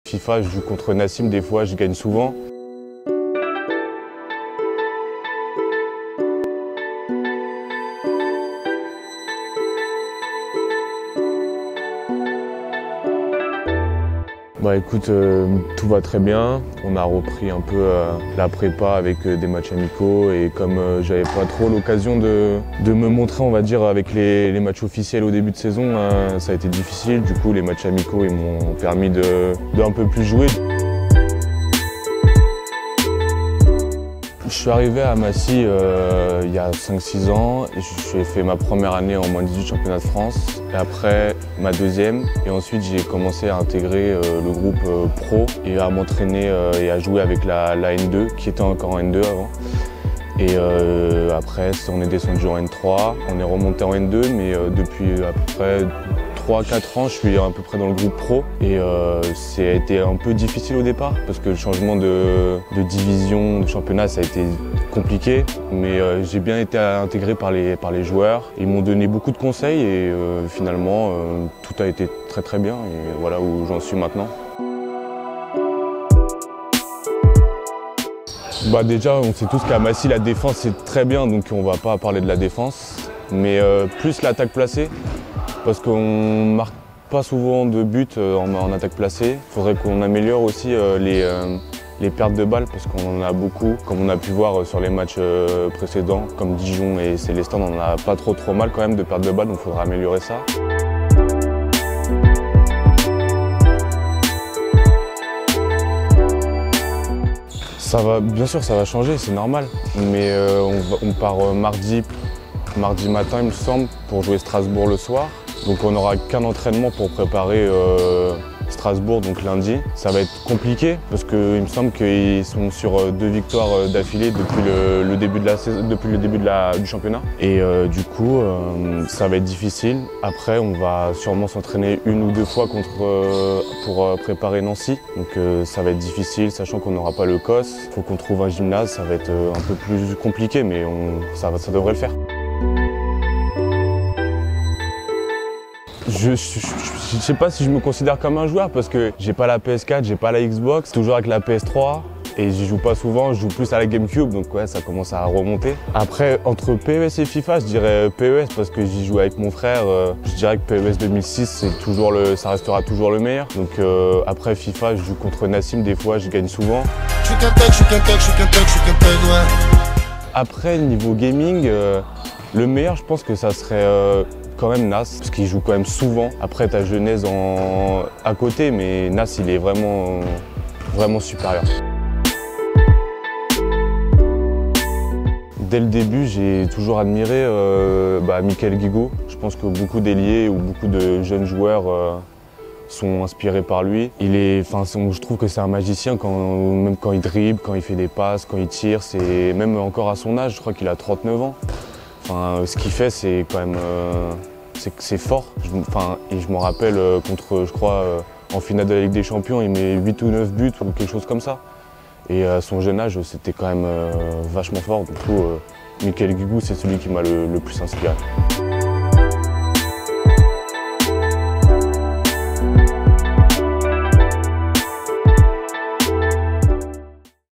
FIFA, je joue contre Nassim, des fois je gagne souvent. Bah écoute, tout va très bien. On a repris un peu la prépa avec des matchs amicaux et comme j'avais pas trop l'occasion de me montrer, on va dire, avec les matchs officiels au début de saison, ça a été difficile. Du coup, les matchs amicaux ils m'ont permis de un peu plus jouer. Je suis arrivé à Massy il y a 5-6 ans. J'ai fait ma première année en moins 18 championnat de France. Et après ma deuxième. Et ensuite j'ai commencé à intégrer le groupe pro et à m'entraîner et à jouer avec la N2 qui était encore en N2 avant. Et après on est descendu en N3. On est remonté en N2 mais depuis à peu près 3-4 ans, je suis à peu près dans le groupe pro et ça a été un peu difficile au départ parce que le changement de division, de championnat, ça a été compliqué. Mais j'ai bien été intégré par les joueurs. Ils m'ont donné beaucoup de conseils et finalement, tout a été très bien et voilà où j'en suis maintenant. Bah déjà, on sait tous qu'à Massy, la défense c'est très bien, donc on va pas parler de la défense, mais plus l'attaque placée. Parce qu'on ne marque pas souvent de buts en attaque placée. Il faudrait qu'on améliore aussi les pertes de balles parce qu'on en a beaucoup. Comme on a pu voir sur les matchs précédents, comme Dijon et Célestin, on en a pas trop mal quand même de pertes de balles, donc il faudra améliorer ça. Bien sûr, ça va changer, c'est normal. Mais on part mardi matin, il me semble, pour jouer Strasbourg le soir. Donc on n'aura qu'un entraînement pour préparer Strasbourg, donc lundi. Ça va être compliqué parce qu'il me semble qu'ils sont sur 2 victoires d'affilée depuis le début de la saison, depuis le début du championnat. Et du coup, ça va être difficile. Après, on va sûrement s'entraîner 1 ou 2 fois pour préparer Nancy. Donc ça va être difficile, sachant qu'on n'aura pas le COS. Il faut qu'on trouve un gymnase, ça va être un peu plus compliqué, mais ça devrait le faire. Je sais pas si je me considère comme un joueur parce que j'ai pas la PS4, j'ai pas la Xbox, toujours avec la PS3 et j'y joue pas souvent, je joue plus à la GameCube donc ouais ça commence à remonter. Après entre PES et FIFA je dirais PES parce que j'y joue avec mon frère, je dirais que PES 2006 ça restera toujours le meilleur. Donc après FIFA je joue contre Nassim, des fois je gagne souvent. Je suis qu'un tech, ouais. Après niveau gaming, le meilleur je pense que ça serait quand même Nas, parce qu'il joue quand même souvent. Après, t'as Genèse à côté, mais Nas, il est vraiment supérieur. Dès le début, j'ai toujours admiré Michael Guigou. Je pense que beaucoup d'ailiers ou beaucoup de jeunes joueurs sont inspirés par lui. Je trouve que c'est un magicien même quand il dribble, quand il fait des passes, quand il tire. Même encore à son âge, je crois qu'il a 39 ans. Enfin, ce qu'il fait, c'est quand même c'est fort. Et je me rappelle contre, je crois, en finale de la Ligue des Champions, il met 8 ou 9 buts ou quelque chose comme ça. Et à son jeune âge, c'était quand même vachement fort. Du coup, Michael Guigou, c'est celui qui m'a le plus inspiré.